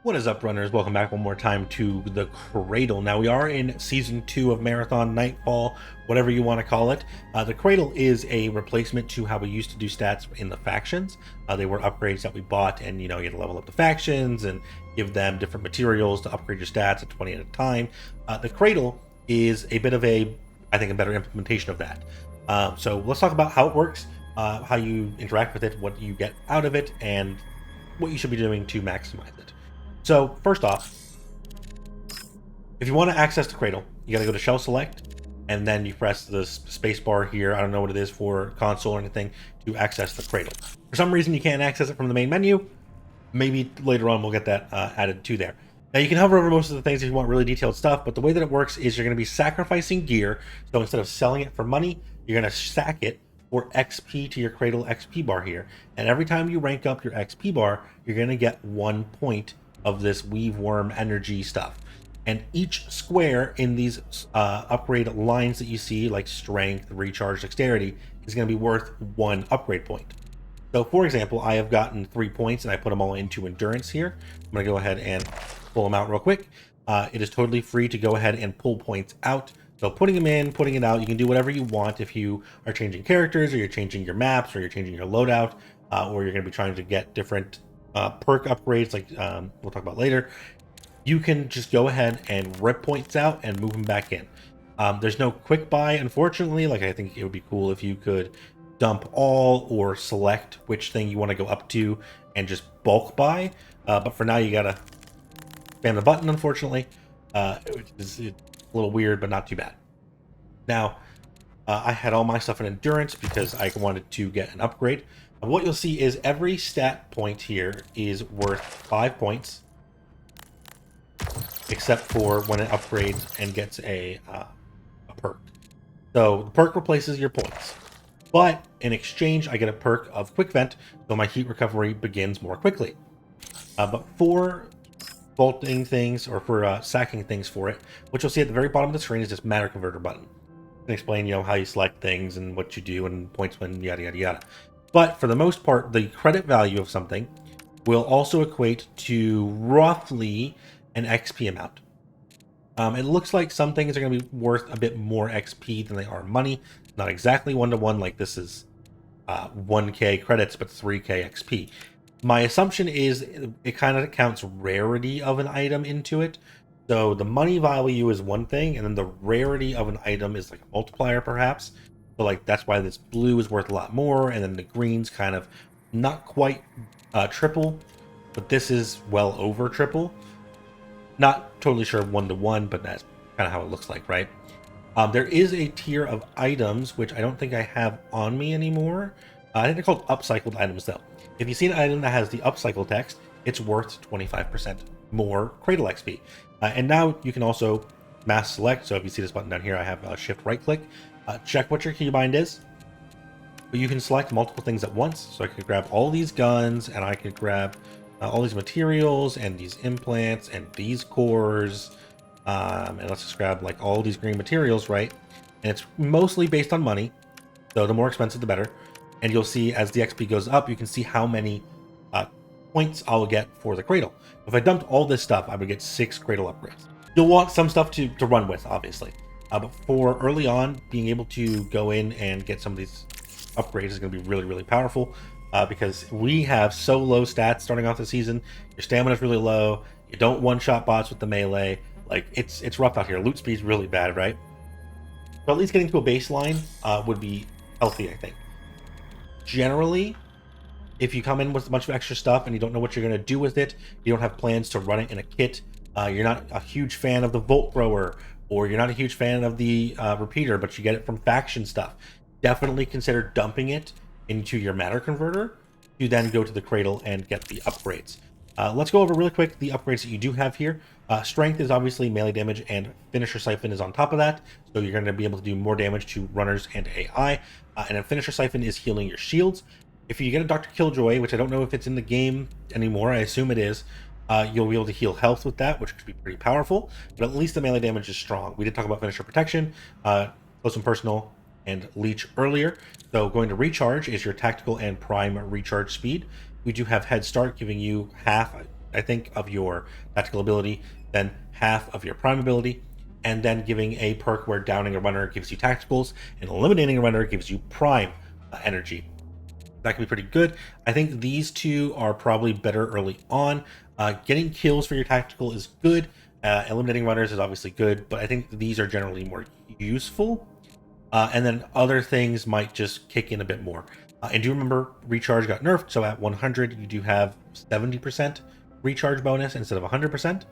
What is up, runners? Welcome back one more time to the Cradle. Now, we are in Season 2 of Marathon Nightfall, whatever you want to call it. The Cradle is a replacement to how we used to do stats in the factions. They were upgrades that we bought, and you had to level up the factions and give them different materials to upgrade your stats at 20 at a time. The Cradle is a bit of a better implementation of that. So let's talk about how it works, how you interact with it, what you get out of it, and what you should be doing to maximize it. So first off, if you want to access the Cradle, you got to go to Shell Select, and then you press the space bar here. I don't know what it is for console or anything to access the Cradle. For some reason, you can't access it from the main menu. Maybe later on we'll get that added to there. Now you can hover over most of the things if you want really detailed stuff, but the way that it works is you're going to be sacrificing gear. So instead of selling it for money, you're going to stack it for XP to your Cradle XP bar here. And every time you rank up your XP bar, you're going to get 1 point of this weave worm energy stuff. And each square in these upgrade lines that you see, like strength, recharge, dexterity, is going to be worth 1 upgrade point. So for example, I have gotten 3 points and I put them all into endurance here. I'm going to go ahead and pull them out real quick. It is totally free to go ahead and pull points out. So putting them in, putting it out, you can do whatever you want if you are changing characters, or you're changing your maps, or you're changing your loadout, or you're going to be trying to get different perk upgrades, like we'll talk about later. You can just go ahead and rip points out and move them back in. There's no quick buy, unfortunately. Like, I think it would be cool if you could dump all or select which thing you want to go up to and just bulk buy. But for now, you gotta spam the button, unfortunately. It's a little weird, but not too bad. Now, I had all my stuff in endurance because I wanted to get an upgrade. What you'll see is every stat point here is worth 5 points, except for when it upgrades and gets a perk. So the perk replaces your points, but in exchange, I get a perk of Quick Vent, so my heat recovery begins more quickly. But for bolting things, or for sacking things for it, what you'll see at the very bottom of the screen is this matter converter button. I can explain, how you select things and what you do and points when yada yada yada. But for the most part, the credit value of something will also equate to roughly an XP amount. It looks like some things are going to be worth a bit more XP than they are money. Not exactly 1-to-1, like this is 1k credits, but 3k XP. My assumption is it kind of counts rarity of an item into it. So the money value is one thing, and then the rarity of an item is like a multiplier, perhaps. So like that's why this blue is worth a lot more, and then the green's kind of not quite triple, but this is well over triple. Not totally sure 1-to-1, but that's kind of how it looks like, right? There is a tier of items, which I don't think I have on me anymore. I think they're called upcycled items, though. If you see an item that has the upcycle text, it's worth 25% more Cradle XP. And now you can also mass select. So if you see this button down here, I have a shift right click. Check what your keybind is. But you can select multiple things at once. So I could grab all these guns, and I could grab all these materials and these implants and these cores. And let's just grab like all these green materials, right? And it's mostly based on money. So the more expensive, the better. And you'll see as the XP goes up, you can see how many points I'll get for the Cradle. If I dumped all this stuff, I would get 6 Cradle upgrades. You'll want some stuff to run with, obviously. But for early on, being able to go in and get some of these upgrades is going to be really, really powerful. Because we have so low stats starting off the season. Your stamina is really low. You don't one-shot bots with the melee. Like, it's rough out here. Loot speed's really bad, right? So at least getting to a baseline would be healthy, I think. Generally, if you come in with a bunch of extra stuff and you don't know what you're going to do with it, you don't have plans to run it in a kit, you're not a huge fan of the Volt Thrower, or you're not a huge fan of the Repeater, but you get it from faction stuff, definitely consider dumping it into your matter converter to then go to the Cradle and get the upgrades. Let's go over really quick the upgrades that you do have here. Strength is obviously melee damage, and Finisher Siphon is on top of that, so you're going to be able to do more damage to runners and AI. And then Finisher Siphon is healing your shields. If you get a Dr. Killjoy, which I don't know if it's in the game anymore, I assume it is, you'll be able to heal health with that, which could be pretty powerful, but at least the melee damage is strong. We did talk about Finisher Protection, Close and Personal, and Leech earlier. So going to Recharge is your tactical and prime recharge speed. We do have Head Start, giving you half I think, of your tactical ability, then half of your prime ability, and then giving a perk where downing a runner gives you tacticals and eliminating a runner gives you prime energy. That can be pretty good. I think these two are probably better early on. Getting kills for your tactical is good. Eliminating runners is obviously good, but I think these are generally more useful. And then other things might just kick in a bit more. And do remember, recharge got nerfed, so at 100 you do have 70% recharge bonus instead of 100%.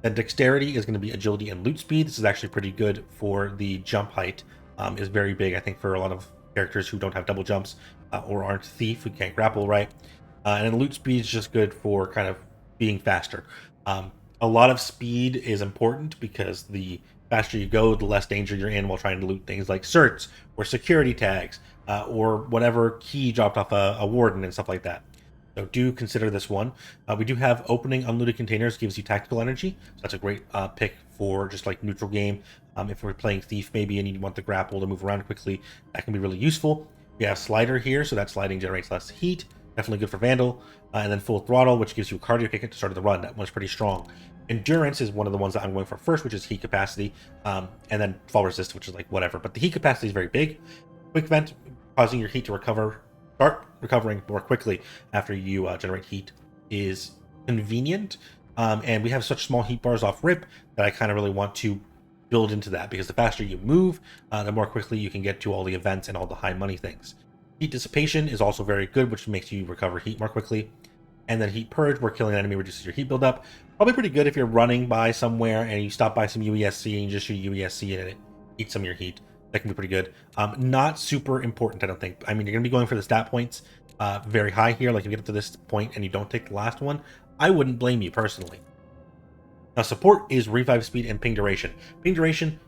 Then dexterity is going to be agility and loot speed. This is actually pretty good for the jump height. Is very big, I think, for a lot of characters who don't have double jumps or aren't thief, who can't grapple right. And then loot speed is just good for kind of being faster. A lot of speed is important because the faster you go, the less danger you're in while trying to loot things like certs or security tags or whatever key dropped off a warden and stuff like that. So do consider this one. We do have opening unlooted containers gives you tactical energy. So that's a great pick for just like neutral game. If we're playing thief maybe and you want the grapple to move around quickly, that can be really useful. We have slider here, so that sliding generates less heat. Definitely good for Vandal. And then full throttle, which gives you a cardio kick at the start of the run. That one's pretty strong. Endurance is one of the ones that I'm going for first, which is heat capacity. And then fall resist, which is like whatever. But the heat capacity is very big. Quick vent, causing your heat to start recovering more quickly after you generate heat is convenient. And we have such small heat bars off rip that I kind of really want to build into that, because the faster you move, the more quickly you can get to all the events and all the high money things. Heat dissipation is also very good, which makes you recover heat more quickly. And then heat purge, where killing an enemy reduces your heat buildup. Probably pretty good if you're running by somewhere and you stop by some UESC and you just shoot UESC and it eats some of your heat. That can be pretty good. Not super important, I don't think. I mean, you're going to be going for the stat points very high here. Like if you get up to this point and you don't take the last one, I wouldn't blame you personally. Now, support is revive speed and ping duration. Ping duration,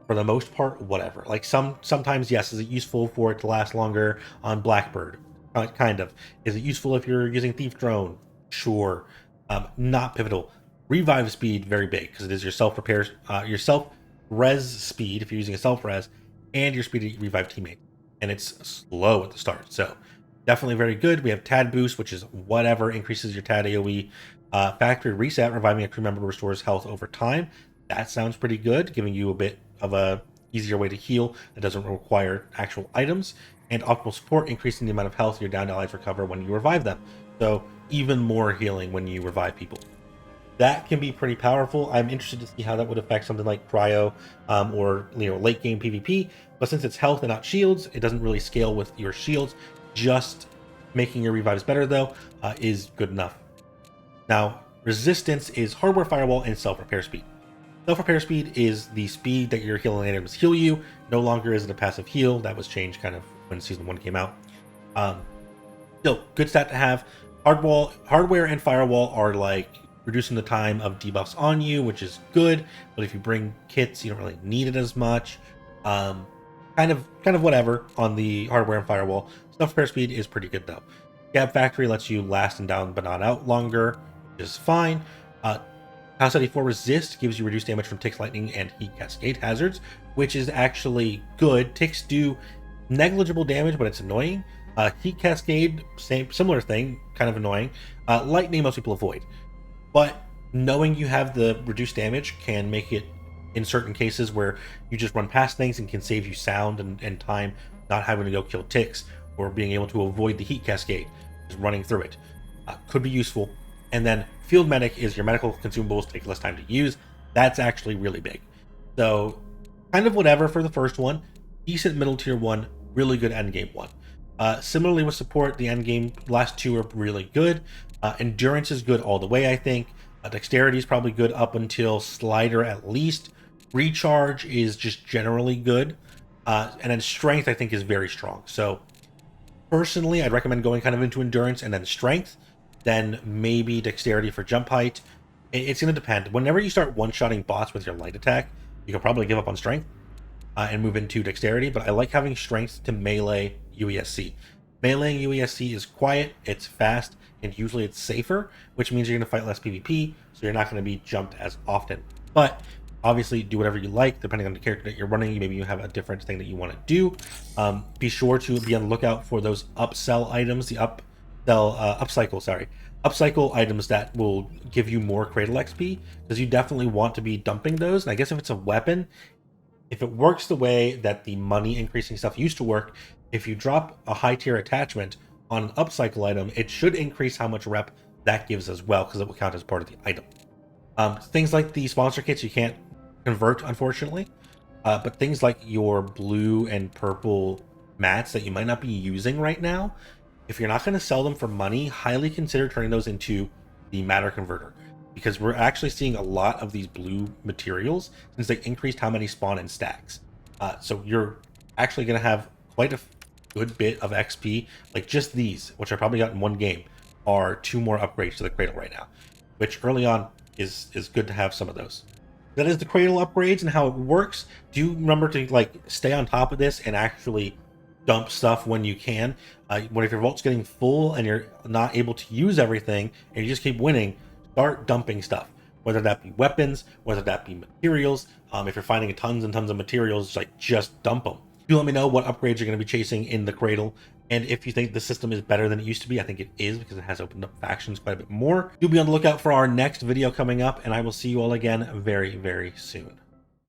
for the most part, whatever. Like sometimes, yes, is it useful for it to last longer on Blackbird? Kind of. Is it useful if you're using Thief Drone? Sure. Not pivotal. Revive speed, very big, because it is your self-repair, your self-res speed, if you're using a self-res, and your speed to revive teammates. And it's slow at the start, so definitely very good. We have Tad Boost, which is whatever, increases your Tad AoE. Factory Reset, reviving a crew member restores health over time. That sounds pretty good, giving you a bit of a easier way to heal that doesn't require actual items. And Optimal Support, increasing the amount of health your downed allies recover when you revive them. So even more healing when you revive people. That can be pretty powerful. I'm interested to see how that would affect something like Cryo or late game PvP. But since it's health and not shields, it doesn't really scale with your shields. Just making your revives better, though, is good enough. Now, resistance is hardware firewall and self-repair speed. Self-repair speed is the speed that your healing items heal you. No longer is it a passive heal. That was changed kind of when Season 1 came out. Still, good stat to have. Hardware and firewall are like reducing the time of debuffs on you, which is good. But if you bring kits, you don't really need it as much. Kind of whatever on the hardware and firewall. Self-repair speed is pretty good, though. Gap Factory lets you last and down but not out longer, which is fine. House 84 Resist gives you reduced damage from Ticks, Lightning, and Heat Cascade hazards, which is actually good. Ticks do negligible damage, but it's annoying. Heat Cascade, similar thing, kind of annoying. Lightning, most people avoid. But knowing you have the reduced damage can make it, in certain cases, where you just run past things and can save you sound and time, not having to go kill ticks, or being able to avoid the Heat Cascade, just running through it. Could be useful. And then Field Medic is your medical consumables take less time to use. That's actually really big. So kind of whatever for the first one. Decent middle tier one, really good endgame one. Similarly with support, the endgame last two are really good. Endurance is good all the way, I think. Dexterity is probably good up until Slider at least. Recharge is just generally good. And then Strength, I think, is very strong. So personally, I'd recommend going kind of into Endurance and then Strength. Then maybe Dexterity for jump height. It's going to depend. Whenever you start one-shotting bots with your light attack, you can probably give up on Strength and move into Dexterity. But I like having Strength to melee UESC. Meleeing UESC is quiet, it's fast, and usually it's safer, which means you're going to fight less PvP, so you're not going to be jumped as often. But obviously, do whatever you like, depending on the character that you're running. Maybe you have a different thing that you want to do. Be sure to be on the lookout for those upsell items, the upcycle, upcycle items that will give you more Cradle XP, because you definitely want to be dumping those. And I guess if it's a weapon, if it works the way that the money increasing stuff used to work, if you drop a high tier attachment on an upcycle item, it should increase how much rep that gives as well, because it will count as part of the item. Things like the sponsor kits you can't convert, unfortunately, but things like your blue and purple mats that you might not be using right now, if you're not going to sell them for money, highly consider turning those into the matter converter, because we're actually seeing a lot of these blue materials since they increased how many spawn in stacks. So you're actually going to have quite a good bit of XP. Like just these, which I probably got in one game, are 2 more upgrades to the Cradle right now, which early on is good to have some of those. That is the Cradle upgrades and how it works. Do remember to like stay on top of this and actually dump stuff when you can. When if your vault's getting full and you're not able to use everything and you just keep winning, start dumping stuff. Whether that be weapons, whether that be materials. If you're finding tons and tons of materials, like just dump them. Do let me know what upgrades you're going to be chasing in the Cradle, and if you think the system is better than it used to be. I think it is, because it has opened up factions quite a bit more. Do be on the lookout for our next video coming up, and I will see you all again very, very soon.